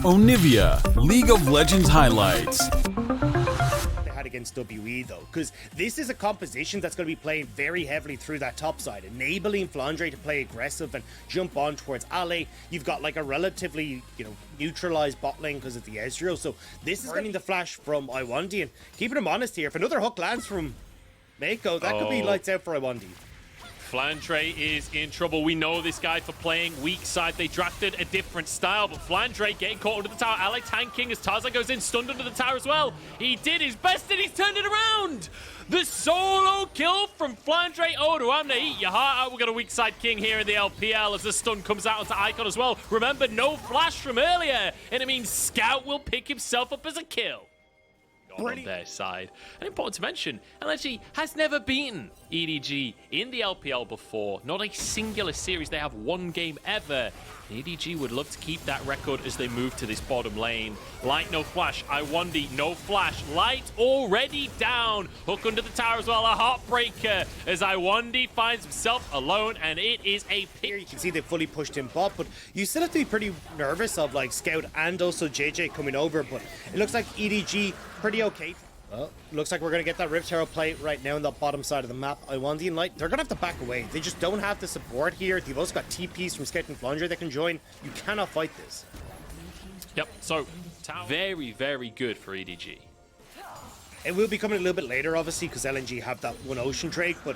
Onivia, League of Legends highlights. Against WE though, because this is a composition that's going to be playing very heavily through that top side, enabling Flandre to play aggressive and jump on towards Ale. You've got like a relatively, neutralized bot lane because of the Ezreal, so this is getting the flash from Iwandi, and keeping him honest here, if another hook lands from Mako, that could be lights out for Iwandi. Flandre is in trouble. We know this guy for playing weak side. They drafted a different style, but Flandre getting caught under the tower. Ale tanking as Tarzan goes in, stunned under the tower as well. He did his best and he's turned it around. The solo kill from Flandre. Oh, do I'm gonna eat your heart out. We've got a weak side king here in the LPL as the stun comes out onto Icon as well. Remember, no flash from earlier, and it means Scout will pick himself up as a kill. On their side. And important to mention, LNG has never beaten EDG in the LPL before. Not a singular series. They have one game ever. EDG would love to keep that record as they move to this bottom lane. Light, no flash. Iwandi, no flash. Light already down. Hook under the tower as well. A heartbreaker as Iwandi finds himself alone, and it is a pick. Here you can see they fully pushed him bot, but you still have to be pretty nervous of like Scout and also JJ coming over, but it looks like EDG pretty okay. Well, looks like we're going to get that Rift Herald play right now on the bottom side of the map. Iwandi and Light, they're going to have to back away. They just don't have the support here. They've also got TPs from Scout and Flandre that can join. You cannot fight this. Yep, so very, very good for EDG. It will be coming a little bit later, obviously, because LNG have that one Ocean Drake, but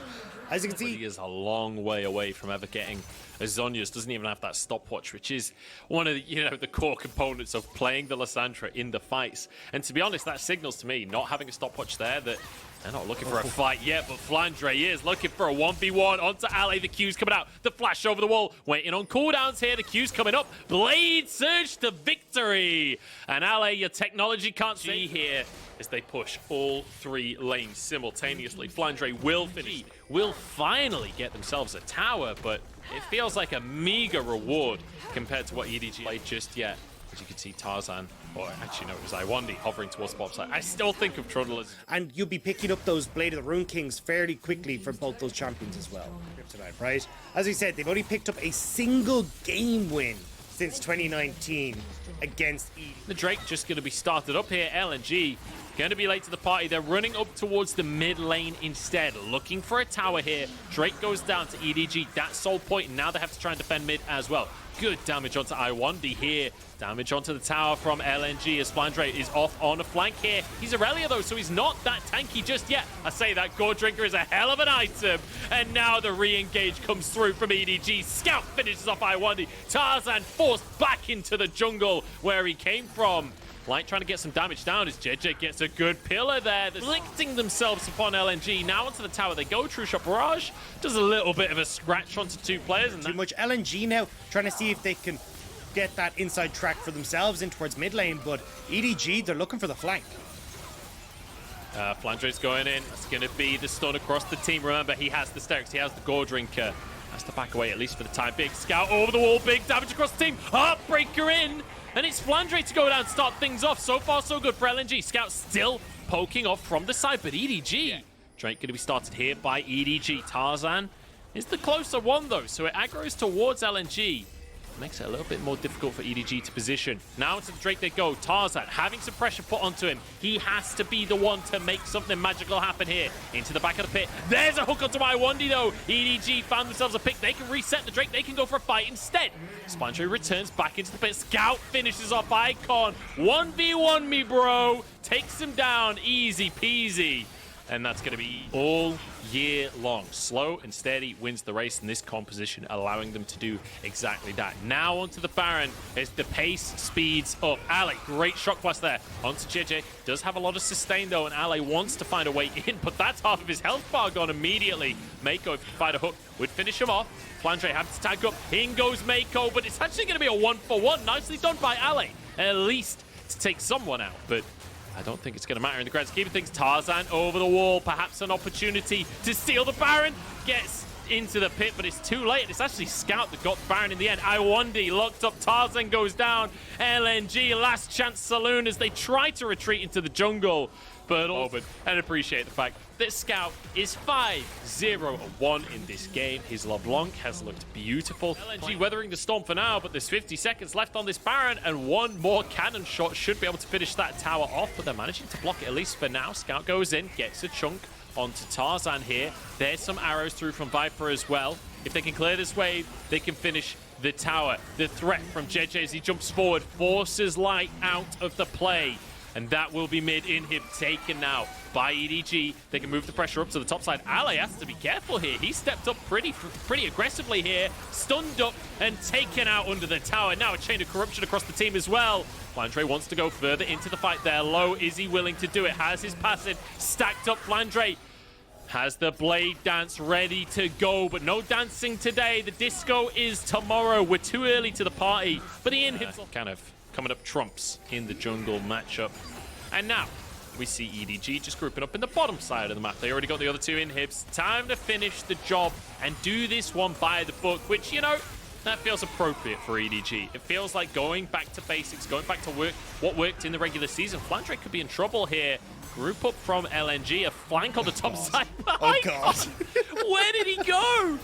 as you can see, he is a long way away from ever getting a Zhonya's. Doesn't even have that stopwatch, which is one of the, the core components of playing the Lissandra in the fights. And to be honest, that signals to me, not having a stopwatch there, that they're not looking for a fight yet, but Flandre is looking for a 1v1 onto Ale. The Q's coming out. The flash over the wall. Waiting on cooldowns here. The Q's coming up. Blade Surge to victory. And Ale, your technology can't see here as they push all three lanes simultaneously. Flandre will finish. Will finally get themselves a tower, but it feels like a meager reward compared to what EDG played just yet. As you can see, Tarzan, or actually no, it was Iwandi hovering towards the bottom side. I still think of Trundle as... And you'll be picking up those Blade of the Rune Kings fairly quickly for both those champions as well. Tonight, right? As we said, they've only picked up a single game win since 2019 against EDG. The Drake just going to be started up here. LNG going to be late to the party. They're running up towards the mid lane instead, looking for a tower here. Drake goes down to EDG. That's sole point, and now they have to try and defend mid as well. Good damage onto Iwandi here. Damage onto the tower from LNG as Flandre is off on a flank here. He's Aurelia though, so he's not that tanky just yet. I say that Gore Drinker is a hell of an item. And now the re-engage comes through from EDG. Scout finishes off Iwandi. Tarzan forced back into the jungle where he came from. Light trying to get some damage down as JJ gets a good pillar there. They're inflicting themselves upon LNG. Now onto the tower they go. True Shot Barrage does a little bit of a scratch onto two players. And too much LNG now, trying to see if they can get that inside track for themselves in towards mid lane, but EDG, they're looking for the flank. Flandre's going in. It's going to be the stun across the team. Remember, he has the Sterix, he has the Gore Drinker. Has to back away, at least for the time. Big Scout over the wall, big damage across the team. Heartbreaker in, and it's Flandre to go down and start things off. So far, so good for LNG. Scout still poking off from the side, but EDG. Drake going to be started here by EDG. Tarzan is the closer one, though, so it aggroes towards LNG. Makes it a little bit more difficult for EDG to position. Now into the Drake they go. Tarzan having some pressure put onto him. He has to be the one to make something magical happen here. Into the back of the pit. There's a hook onto Iwandi though. EDG found themselves a pick. They can reset the Drake. They can go for a fight instead. Spandre returns back into the pit. Scout finishes off Icon. 1v1 me, bro. Takes him down. Easy peasy. And that's going to be all year long. Slow and steady wins the race in this composition, allowing them to do exactly that. Now onto the Baron as the pace speeds up. Ale, great shock blast there. Onto JJ. Does have a lot of sustain though, and Ale wants to find a way in, but that's half of his health bar gone immediately. Mako, if he could find a hook, would finish him off. Flandre have to tag up. In goes Mako, but it's actually going to be a 1-for-1. Nicely done by Ale. At least to take someone out, but I don't think it's going to matter in the grand scheme of things. Tarzan over the wall, perhaps an opportunity to steal the Baron. Gets into the pit, but it's too late. It's actually Scout that got the Baron in the end. Iwandi locked up. Tarzan goes down. LNG, last chance saloon as they try to retreat into the jungle. burn open and appreciate the fact that Scout is 5-0-1 in this game. His LeBlanc has looked beautiful. LNG weathering the storm for now, but there's 50 seconds left on this Baron, and one more cannon shot should be able to finish that tower off, but they're managing to block it at least for now. Scout goes in, gets a chunk onto Tarzan here. There's some arrows through from Viper as well. If they can clear this wave, they can finish the tower. The threat from JJ as he jumps forward forces Light out of the play. And that will be mid inhib taken now by EDG. They can move the pressure up to the top side. Ale has to be careful here. He stepped up pretty aggressively here. Stunned up and taken out under the tower. Now a chain of corruption across the team as well. Flandre wants to go further into the fight there. Low, is he willing to do it? Has his passive stacked up. Flandre has the blade dance ready to go, but no dancing today. The disco is tomorrow. We're too early to the party, but the inhibs kind of coming up trumps in the jungle matchup. And now we see EDG just grouping up in the bottom side of the map. They already got the other two inhibs. Time to finish the job and do this one by the book, which, you know, that feels appropriate for EDG. It feels like going back to basics, going back to what worked in the regular season. Flandre could be in trouble here. Group up from LNG, a flank on the top side. Oh, God. Where did he go?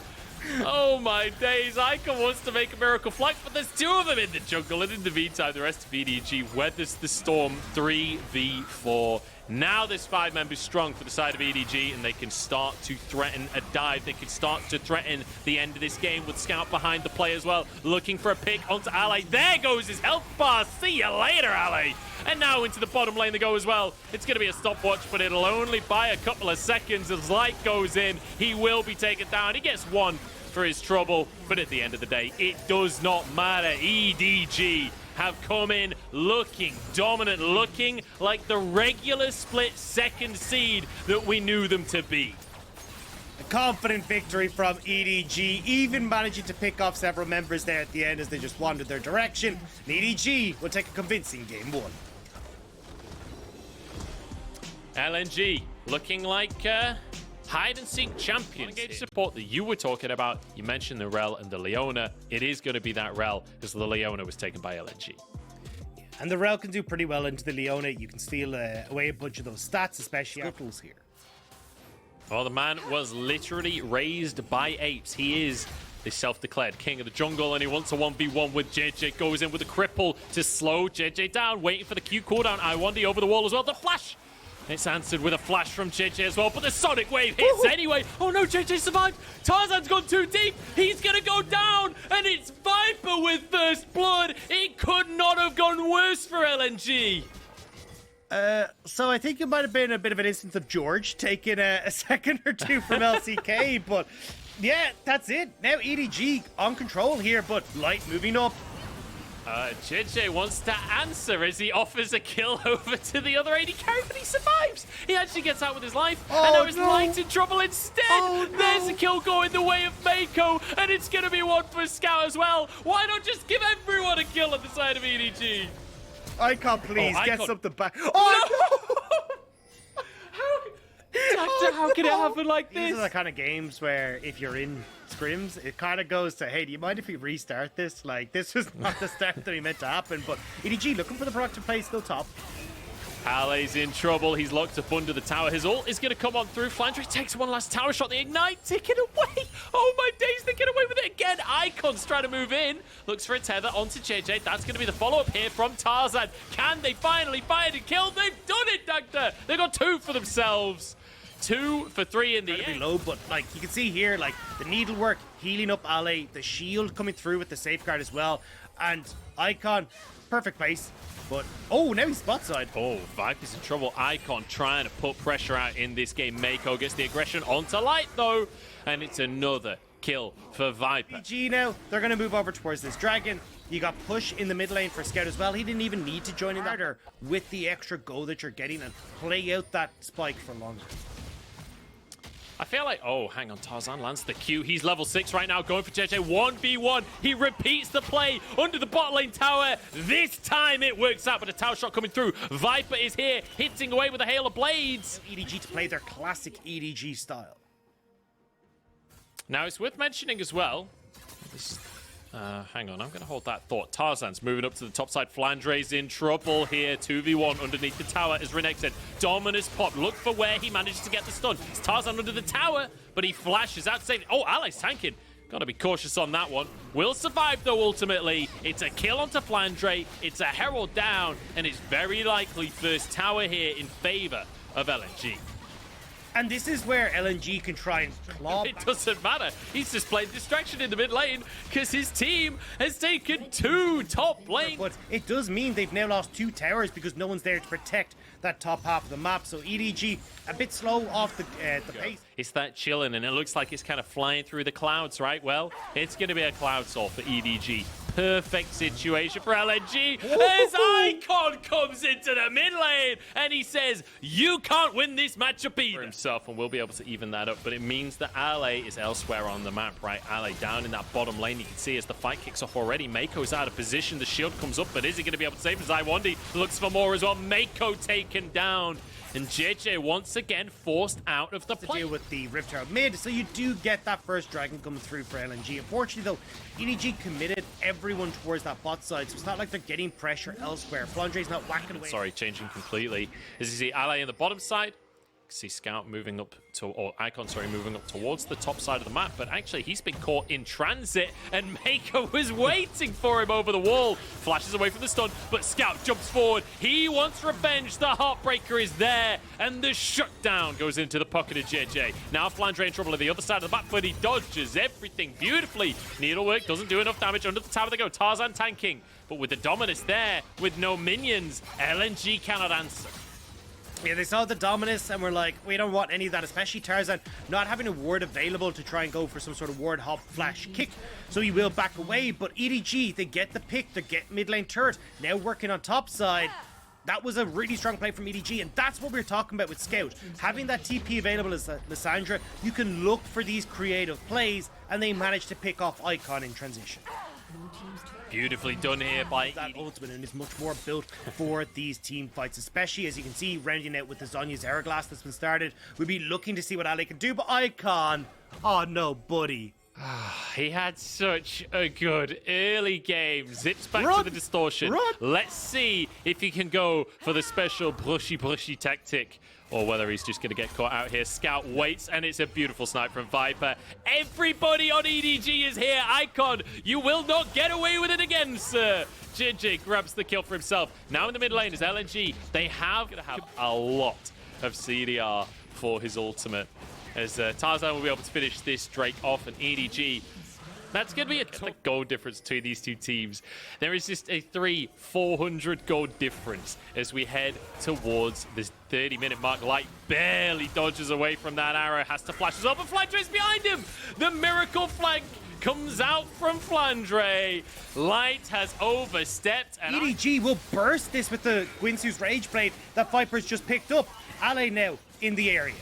Oh my days, Icon wants to make a miracle flank, but there's two of them in the jungle, and in the meantime, the rest of EDG weathers the storm 3v4. Now this 5-man is strong for the side of EDG, and they can start to threaten a dive. They can start to threaten the end of this game with Scout behind the play as well, looking for a pick onto Ale. There goes his health bar. See you later, Ale. And now into the bottom lane they go as well. It's going to be a stopwatch, but it'll only buy a couple of seconds as Light goes in. He will be taken down. He gets one for his trouble, but at the end of the day, it does not matter. EDG have come in looking dominant, looking like the regular split second seed that we knew them to be. A confident victory from EDG, even managing to pick off several members there at the end as they just wandered their direction. And EDG will take a convincing game one. LNG looking like hide-and-seek champions. Engage support that you were talking about. You mentioned the Rel and the Leona. It is going to be that Rel, because the Leona was taken by LNG. And the Rel can do pretty well into the Leona. You can steal away a bunch of those stats, especially Apples here. Well, the man was literally raised by apes. He is the self-declared king of the jungle, and he wants a 1v1 with JJ. Goes in with a cripple to slow JJ down, waiting for the Q cooldown. Iwandi over the wall as well. The flash! It's answered with a flash from JJ as well, but the Sonic Wave hits anyway. Oh no, JJ survived. Tarzan's gone too deep. He's gonna go down, and it's Viper with first blood. It could not have gone worse for LNG. So I think it might have been a bit of an instance of George taking a second or two from LCK, but yeah, that's it. Now EDG on control here, but Light moving up. JJ wants to answer as he offers a kill over to the other AD carry, but he survives. He actually gets out with his life, and now his Light's in trouble instead. There's a kill going the way of Mako, and it's going to be one for Scout as well. Why not just give everyone a kill on the side of EDG? Icon, please, get something back. How can it happen like this? These are the kind of games where if you're in scrims, it kind of goes to, hey, do you mind if we restart this? Like, this was not the start that we meant to happen, but EDG looking for the productive play, still top. Ale's in trouble. He's locked up under the tower. His ult is going to come on through. Flandre takes one last tower shot. The Ignite taken away. Oh my days, they get away with it again. Icon's trying to move in. Looks for a tether onto JJ. That's going to be the follow-up here from Tarzan. Can they finally find and kill? They've done it, Doctor. They got two for themselves. 2 for 3 in the end. Low, but like you can see here, like the needlework healing up Ale, the shield coming through with the safeguard as well, and Icon, perfect place. But oh, now he's spot side. Oh, Viper's in trouble. Icon trying to put pressure out in this game. Mako gets the aggression onto Light though, and it's another kill for Viper. EDG now, they're going to move over towards this dragon. You got push in the mid lane for Scout as well. He didn't even need to join in harder with the extra go that you're getting and play out that spike for longer. I feel like, oh, hang on, Tarzan lands the Q. He's level 6 right now, going for JJ 1v1. He repeats the play under the bot lane tower. This time it works out, but a tower shot coming through. Viper is here, hitting away with a hail of blades. EDG to play their classic EDG style. Now, it's worth mentioning as well, Hang on, I'm going to hold that thought. Tarzan's moving up to the top side. Flandre's in trouble here. 2v1 underneath the tower, as Renek said. Dominus pop. Look for where he managed to get the stun. It's Tarzan under the tower, but he flashes out to save it. Oh, Ally's tanking. Got to be cautious on that one. Will survive, though, ultimately. It's a kill onto Flandre. It's a Herald down, and it's very likely first tower here in favor of LNG. And this is where LNG can try and claw It doesn't matter. He's just playing distraction in the mid lane because his team has taken 2 top lane. But it does mean they've now lost 2 towers because no one's there to protect that top half of the map. So EDG a bit slow off the pace. It's that chilling, and it looks like it's kind of flying through the clouds, right? Well, it's going to be a cloud soul for EDG. Perfect situation for LNG as Icon comes into the mid lane and he says, you can't win this matchup either. Himself, and we'll be able to even that up, but it means that Ale is elsewhere on the map, right? Ale down in that bottom lane. You can see as the fight kicks off already, Mako's out of position. The shield comes up, but is he going to be able to save him? Zywandi looks for more as well. Mako taken down. And JJ once again forced out of the play. To deal with the Rift Herald mid, so you do get that first dragon coming through for LNG. Unfortunately, though, EDG committed everyone towards that bot side, so it's not like they're getting pressure elsewhere. Flandre's not whacking away. Sorry, changing completely. As you see, Ally in the bottom side. See Scout moving up to, or Icon, sorry, moving up towards the top side of the map, but actually he's been caught in transit and Mako was waiting for him over the wall. Flashes away from the stun, but Scout jumps forward. He wants revenge. The Heartbreaker is there, and the shutdown goes into the pocket of JJ. Now Flandre in trouble at the other side of the map, but he dodges everything beautifully. Needlework doesn't do enough damage. Under the tower they go. Tarzan tanking, but with the Dominus there, with no minions, LNG cannot answer. Yeah, they saw the Dominus and were like, we don't want any of that, especially Tarzan not having a ward available to try and go for some sort of ward hop flash kick. So he will back away, but EDG, they get the pick, they get mid lane turret, now working on top side. That was a really strong play from EDG, and that's what we were talking about with Scout. Having that TP available as Lissandra, you can look for these creative plays, and they managed to pick off Icon in transition. Beautifully done here by that ultimate, and is much more built for these team fights, especially as you can see rounding out with the Zhonya's Hourglass that's been started. We'll be looking to see what Ali can do, but Icon, oh no, buddy. He had such a good early game. Zips back to the distortion. Let's see if he can go for the special brushy tactic, or whether he's just going to get caught out here. Scout waits, and it's a beautiful snipe from Viper. Everybody on EDG is here. Icon, you will not get away with it again, sir. JJ grabs the kill for himself. Now in the mid lane is LNG. They have to have a lot of CDR for his ultimate, as Tarzan will be able to finish this Drake off, and EDG. That's going to be a gold difference between these two teams. There is just a 400 gold difference as we head towards this 30-minute mark. Light barely dodges away from that arrow, has to flash as well, but Flandre's behind him. The miracle flank comes out from Flandre. Light has overstepped. And EDG will burst this with the Guinsoo's Rage Blade that Viper's just picked up. Ale now in the area.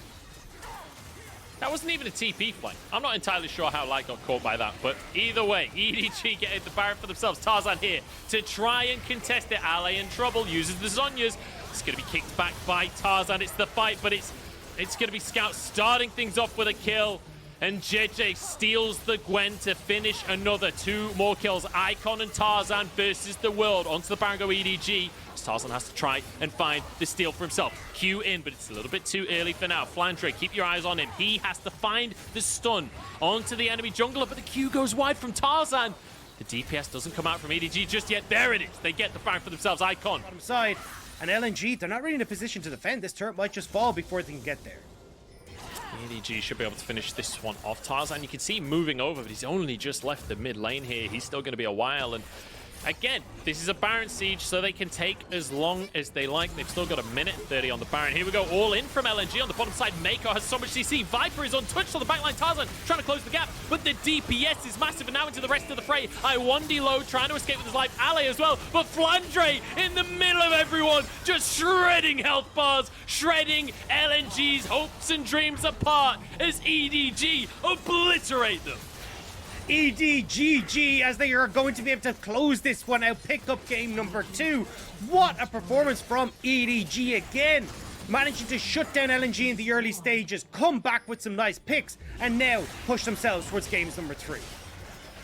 That wasn't even a TP flank. I'm not entirely sure how Light got caught by that, but either way, EDG getting the Baron for themselves. Tarzan here to try and contest it. Ale in trouble, uses the Zhonyas. It's going to be kicked back by Tarzan. It's the fight, but it's going to be Scout starting things off with a kill. And JJ steals the Gwen to finish another 2 more kills. Icon and Tarzan versus the world. Onto the Baron go EDG. Tarzan has to try and find the steal for himself. Q in, but it's a little bit too early for now. Flandre, keep your eyes on him. He has to find the stun onto the enemy jungler, but the Q goes wide from Tarzan. The DPS doesn't come out from EDG just yet. There it is. They get the Baron for themselves. Icon. Bottom side, and LNG, they're not really in a position to defend. This turret might just fall before they can get there. EDG should be able to finish this one off. Tarzan, you can see him moving over, but he's only just left the mid lane here. He's still going to be a while, and again, this is a Baron siege, so they can take as long as they like. They've still got a minute 30 on the Baron. Here we go, all in from LNG on the bottom side. Mako has so much CC. Viper is untouched on the backline. Tarzan trying to close the gap, but the DPS is massive, and now into the rest of the fray. Iwandi low, trying to escape with his life. Ale as well, but Flandre in the middle of everyone, just shredding health bars, shredding LNG's hopes and dreams apart as EDG obliterate them. EDGG, as they are going to be able to close this one out, pick up game number 2. What a performance from EDG again. Managing to shut down LNG in the early stages, come back with some nice picks, and now push themselves towards games number 3.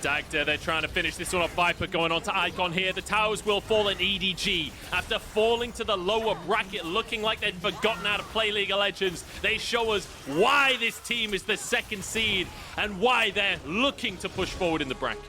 Dagda, they're trying to finish this one off. Viper going on to Icon here. The towers will fall in EDG. After falling to the lower bracket, looking like they'd forgotten how to play League of Legends, they show us why this team is the second seed and why they're looking to push forward in the bracket.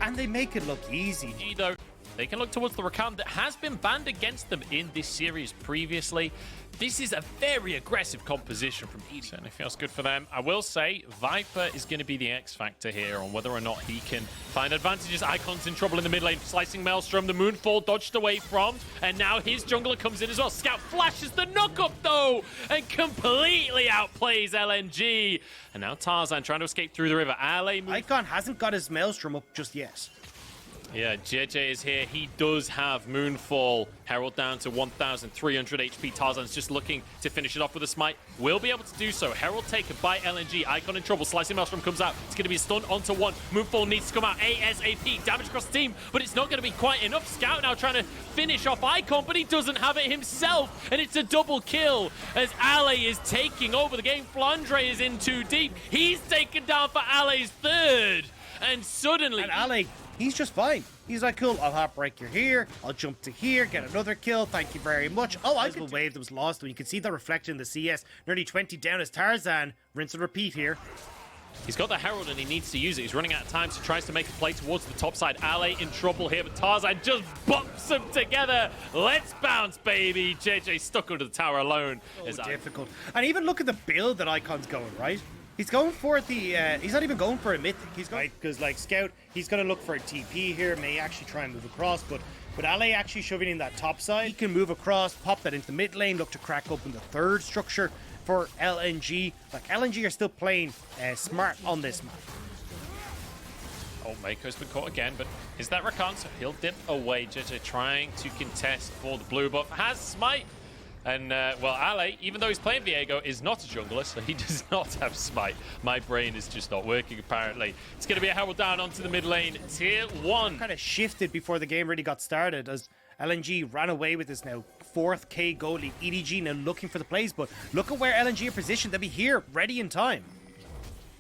And they make it look easy. Though, they can look towards the Rakan that has been banned against them in this series previously. This is a very aggressive composition from EDG. Certainly feels good for them. I will say, Viper is going to be the X factor here on whether or not he can find advantages. Icon's in trouble in the mid lane. Slicing Maelstrom, the Moonfall dodged away from, and now his jungler comes in as well. Scout flashes the knock-up though, and completely outplays LNG. And now Tarzan trying to escape through the river. Icon hasn't got his Maelstrom up just yet. Yeah, JJ is here. He does have Moonfall. Herald down to 1,300 HP. Tarzan's just looking to finish it off with a smite. Will be able to do so. Herald taken by LNG. Icon in trouble. Slicing Maelstrom comes out. It's going to be a stun onto one. Moonfall needs to come out ASAP. Damage across the team, but it's not going to be quite enough. Scout now trying to finish off Icon, but he doesn't have it himself. And it's a double kill as Ale is taking over the game. Flandre is in too deep. He's taken down for Ale's third. And suddenly... And Ale, he's just fine. He's like, cool, I'll hop break you here, I'll jump to here, get another kill, thank you very much. Oh, I could wave that was lost when you can see the reflection in the CS. Nearly 20 down as Tarzan. Rinse and repeat here. He's got the Herald and he needs to use it. He's running out of time, so tries to make a play towards the top side. Ale in trouble here, but Tarzan just bumps them together. Let's bounce, baby. JJ stuck under the tower alone. It's difficult. And even look at the build that Icon's going, right? He's going for the, he's not even going for a mythic. He's going, because like Scout, he's going to look for a TP here, may actually try and move across, but with Ale actually shoving in that top side, he can move across, pop that into the mid lane, look to crack open the third structure for LNG. Like, LNG are still playing smart on this map. Oh, Mako's been caught again, but is that Rakan? So he'll dip away. JJ trying to contest for the blue buff. Has Smite. And, well, Ale, even though he's playing Viego, is not a jungler, so he does not have Smite. My brain is just not working, apparently. It's going to be a Herald down onto the mid lane. Tier 1. Kind of shifted before the game really got started as LNG ran away with this now 4th K goalie. EDG now looking for the plays, but look at where LNG are positioned. They'll be here, ready in time.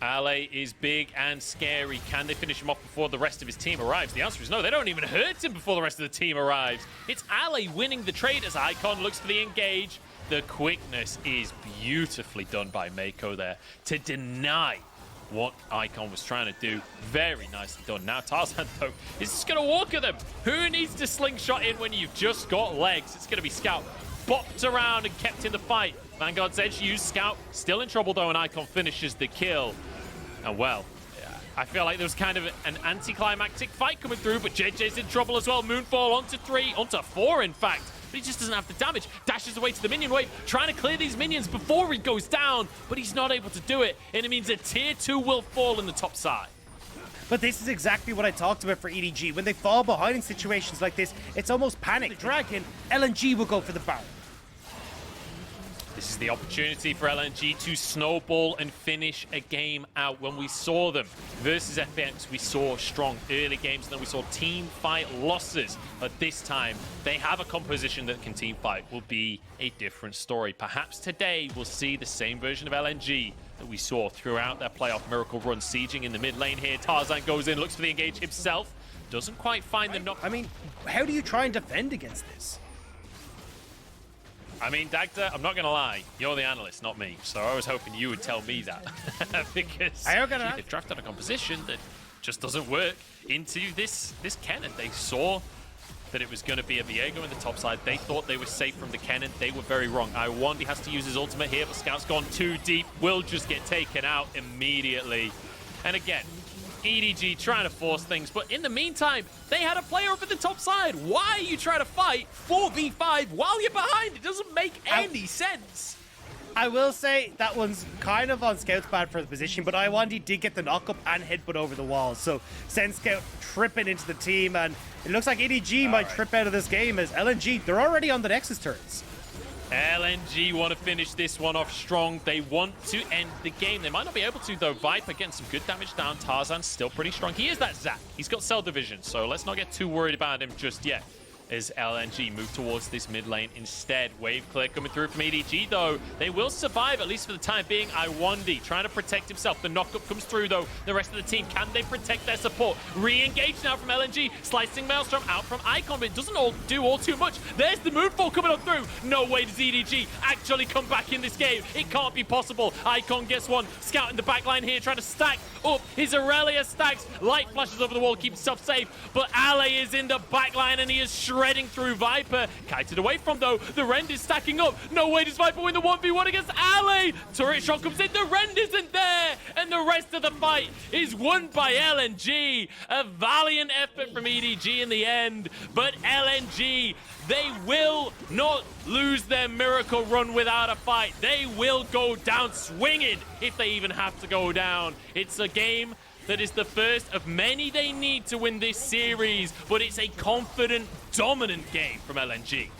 Ale is big and scary. Can they finish him off before the rest of his team arrives? The answer is no. They don't even hurt him before the rest of the team arrives. It's Ale winning the trade as Icon looks for the engage. The quickness is beautifully done by Mako there to deny what Icon was trying to do. Very nicely done. Now Tarzan, though, is just going to walk at them. Who needs to slingshot in when you've just got legs? It's going to be Scout. Bopped around and kept in the fight. Vanguard's Edge used Scout. Still in trouble, though, and Icon finishes the kill. And, well, I feel like there was kind of an anticlimactic fight coming through, but JJ's in trouble as well. Moonfall onto 3, onto 4, in fact. But he just doesn't have the damage. Dashes away to the minion wave, trying to clear these minions before he goes down, but he's not able to do it. And it means a tier 2 will fall in the top side. But this is exactly what I talked about for EDG. When they fall behind in situations like this, it's almost panic. Dragon, LNG will go for the Baron. This is the opportunity for LNG to snowball and finish a game out. When we saw them versus FPX, we saw strong early games, and then we saw team fight losses. But this time, they have a composition that can team fight. Will be a different story. Perhaps today we'll see the same version of LNG that we saw throughout their playoff miracle run. Sieging in the mid lane here. Tarzan goes in, looks for the engage himself. Doesn't quite find the knock. I mean, how do you try and defend against this? I mean, Dagda, I'm not going to lie. You're the analyst, not me. So I was hoping you would tell me that. Because they've drafted a composition that just doesn't work into this Kennen. They saw that it was going to be a Viego in the top side. They thought they were safe from the Kennen. They were very wrong. Iwandi has to use his ultimate here, but Scout's gone too deep. Will just get taken out immediately. And again, EDG trying to force things, but in the meantime, they had a player up at the top side. Why are you trying to fight 4v5 while you're behind? It doesn't make any sense. I will say that one's kind of on Scout's bad for the position, but Iwandi did get the knock-up and headbutt over the wall, so send Scout tripping into the team, and it looks like EDG might trip out of this game as LNG, they're already on the Nexus turns. LNG want to finish this one off strong. They want to end the game. They might not be able to, though. Viper getting some good damage down. Tarzan's still pretty strong. He is that Zac. He's got cell division, so let's not get too worried about him just yet. as LNG move towards this mid lane instead. Wave clear coming through from EDG though. They will survive, at least for the time being. Iwandi trying to protect himself. The knockup comes through though. The rest of the team, can they protect their support? Re-engage now from LNG. Slicing Maelstrom out from Icon, but it doesn't do all too much. There's the Moonfall coming up through. No way does EDG actually come back in this game. It can't be possible. Icon gets one. Scout in the back line here, trying to stack up his Aurelia stacks. Light flashes over the wall, keeps himself safe. But Ale is in the back line and he is shredding through Viper. Kited away from though. The Rend is stacking up. No way does Viper win the 1v1 against Ale. Turret shot comes in. The Rend isn't there. And the rest of the fight is won by LNG. A valiant effort from EDG in the end. But LNG, they will not lose their miracle run without a fight. They will go down swinging if they even have to go down. It's a game that is the first of many they need to win this series, but it's a confident, dominant game from LNG.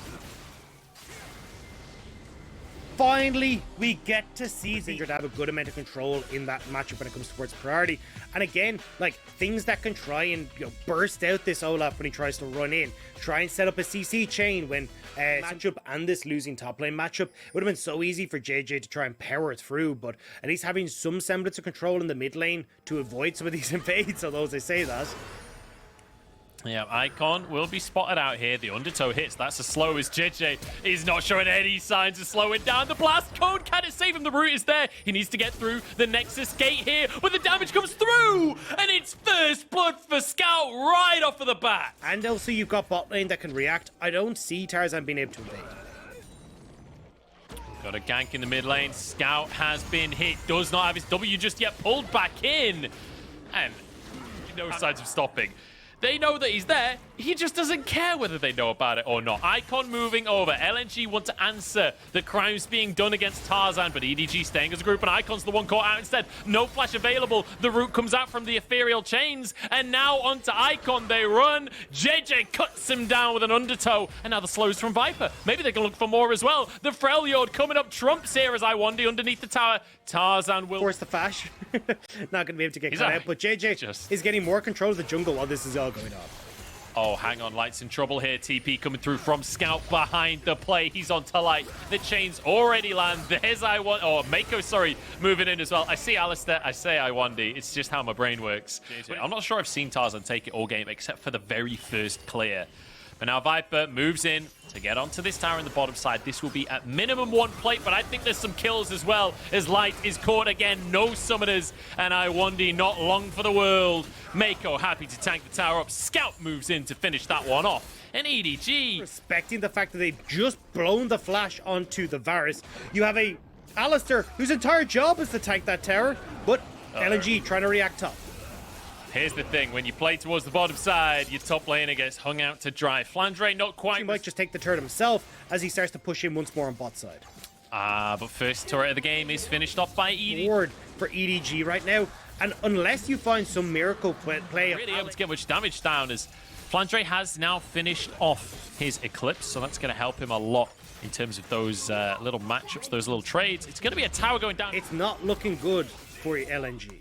Finally, we get to see Zinger to have a good amount of control in that matchup when it comes towards priority. And again, like things that can try and burst out this Olaf when he tries to run in, try and set up a CC chain when matchup and this losing top lane matchup. It would have been so easy for JJ to try and power through, but at least having some semblance of control in the mid lane to avoid some of these invades, although as I say that. Yeah, Icon will be spotted out here. The undertow hits. That's as slow as JJ is not showing any signs of slowing down. The blast code, can it save him? The route is there. He needs to get through the Nexus gate here, but the damage comes through, and it's first blood for Scout right off of the bat. And also you've got bot lane that can react. I don't see Tarzan being able to invade. Got a gank in the mid lane. Scout has been hit. Does not have his W just yet. Pulled back in. And no signs of stopping. They know that he's there. He just doesn't care whether they know about it or not. Icon moving over. LNG want to answer the crimes being done against Tarzan, but EDG staying as a group, and Icon's the one caught out instead. No flash available. The root comes out from the ethereal chains, and now onto Icon they run. JJ cuts him down with an undertow, and now the slows from Viper. Maybe they can look for more as well. The Freljord coming up trumps here as Iwandi underneath the tower. Tarzan will force the flash. Not going to be able to get cut out, but JJ is getting more control of the jungle while this is all going on. Oh, hang on. Light's in trouble here. TP coming through from Scout behind the play. He's on to Light. The chains already land. There's Mako, sorry, moving in as well. I see Alistair. I say Iwandi. It's just how my brain works. I'm not sure I've seen Tarzan take it all game except for the very first clear. But now Viper moves in to get onto this tower in the bottom side. This will be at minimum one plate, but I think there's some kills as well as Light is caught again. No summoners, and Iwandi not long for the world. Mako happy to tank the tower up. Scout moves in to finish that one off. And EDG respecting the fact that they've just blown the flash onto the Varus. You have a Alistair whose entire job is to tank that tower, but LNG trying to react top. Here's the thing, when you play towards the bottom side, your top laner gets hung out to dry. Flandre not quite. He might just take the turret himself as he starts to push in once more on bot side. But first turret of the game is finished off by EDG. Ward for EDG right now, and unless you find some miracle play, really able to get much damage down as Flandre has now finished off his Eclipse, so that's going to help him a lot in terms of those little matchups, those little trades. It's going to be a tower going down. It's not looking good for LNG.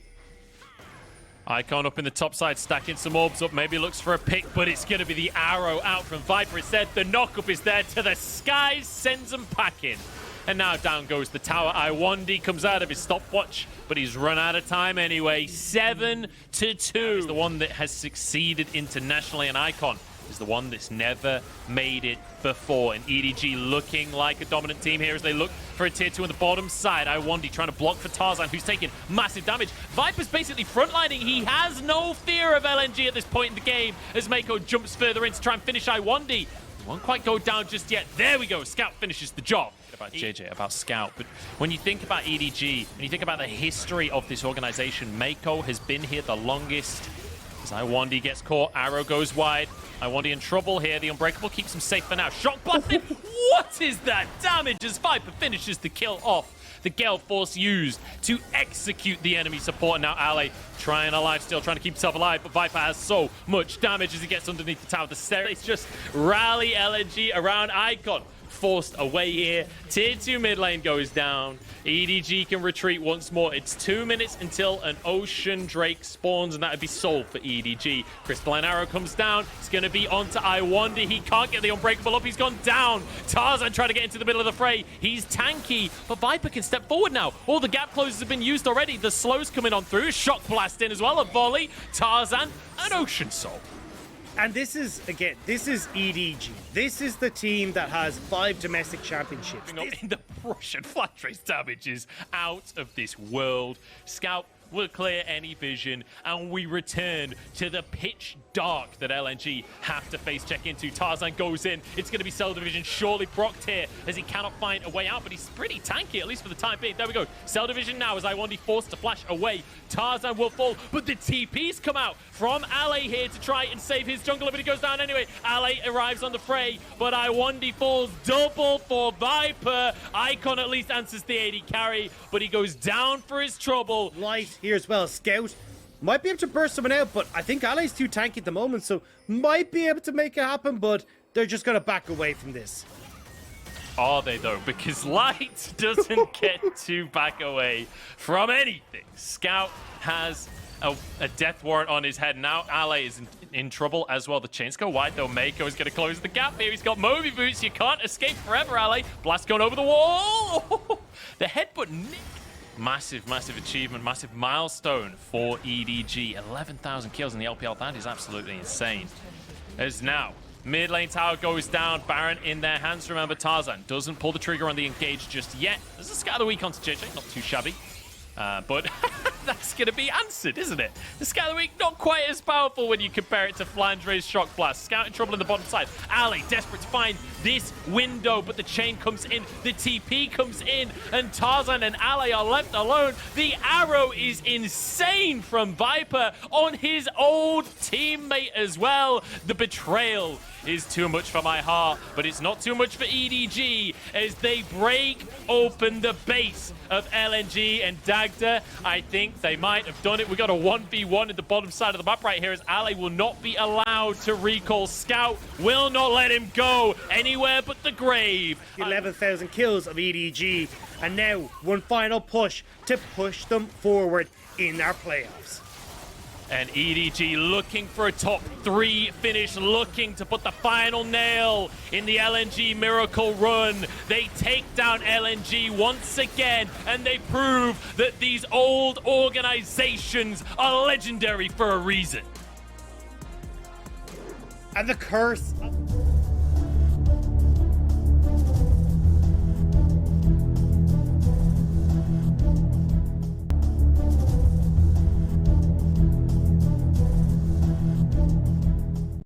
Icon up in the top side, stacking some orbs up, maybe looks for a pick, but it's going to be the arrow out from Viper instead. The knockup is there to the skies, sends them packing. And now down goes the tower. Iwandi comes out of his stopwatch, but he's run out of time anyway. 7-2. He's the one that has succeeded internationally, and Icon is the one that's never made it before. And EDG looking like a dominant team here as they look for a tier 2 on the bottom side. Iwandi trying to block for Tarzan, who's taking massive damage. Viper's basically frontlining. He has no fear of LNG at this point in the game as Mako jumps further in to try and finish Iwandi. Won't quite go down just yet. There we go. Scout finishes the job. About JJ, about Scout, but when you think about EDG, when you think about the history of this organization, Mako has been here the longest. As Iwandi gets caught, arrow goes wide. Iwandi in trouble here. The Unbreakable keeps him safe for now. Shock blasted. What is that damage as Viper finishes the kill off? The Gale Force used to execute the enemy support. And now Ale trying alive still, trying to keep himself alive, but Viper has so much damage as he gets underneath the tower. The Series just rally LNG around Icon. forced away here. Tier 2 mid lane goes down. EDG can retreat once more. It's 2 minutes until an Ocean Drake spawns, and that would be sold for EDG. Crystalline Arrow comes down. It's going to be onto I Wonder. He can't get the Unbreakable up. He's gone down. Tarzan trying to get into the middle of the fray. He's tanky, but Viper can step forward now. All the gap closes have been used already. The slow's coming on through. Shock Blast in as well. A volley. Tarzan, an Ocean Soul. And this is, again, this is EDG. This is the team that has 5 domestic championships. In the Russian flat trace damage is out of this world. Scout will clear any vision, and we return to the pitch dark that LNG have to face check into. Tarzan goes in. It's going to be Cell Division surely procced here as he cannot find a way out, but he's pretty tanky, at least for the time being. There we go. Cell Division now as Iwandi forced to flash away. Tarzan will fall, but the TP's come out from Ale here to try and save his jungler, but he goes down anyway. Ale arrives on the fray, but Iwandi falls. Double for Viper. Icon at least answers the AD carry, but he goes down for his trouble. Light here as well. Scout might be able to burst someone out, but I think Ale's too tanky at the moment, so might be able to make it happen, but they're just going to back away from this. Are they though? Because Light doesn't get to back away from anything. Scout has a death warrant on his head now. Ale is in trouble as well. The chains go wide though. Mako is going to close the gap here. He's got Moby Boots. You can't escape forever, Ale. Blast going over the wall. The headbutt nick. Massive, massive achievement, massive milestone for EDG. 11,000 kills in the LPL. That is absolutely insane. As now, mid lane tower goes down. Baron in their hands. Remember, Tarzan doesn't pull the trigger on the engage just yet. There's a Scout of the Week onto JJ. Not too shabby. But that's going to be answered, isn't it? The Scout of the Week, not quite as powerful when you compare it to Flandre's Shock Blast. Scout in trouble in the bottom side. Ali desperate to find this window, but the chain comes in, the TP comes in, and Tarzan and Ali are left alone. The arrow is insane from Viper on his old teammate as well. The betrayal is too much for my heart, but it's not too much for EDG as they break open the base of LNG and Dagda. I think they might have done it. We got a 1v1 at the bottom side of the map right here as Ali will not be allowed to recall. Scout will not let him go anywhere but the grave. 11,000 kills of EDG, and now one final push to push them forward in our playoffs. And EDG looking for a top 3 finish, looking to put the final nail in the LNG miracle run. They take down LNG once again, and they prove that these old organizations are legendary for a reason. And the curse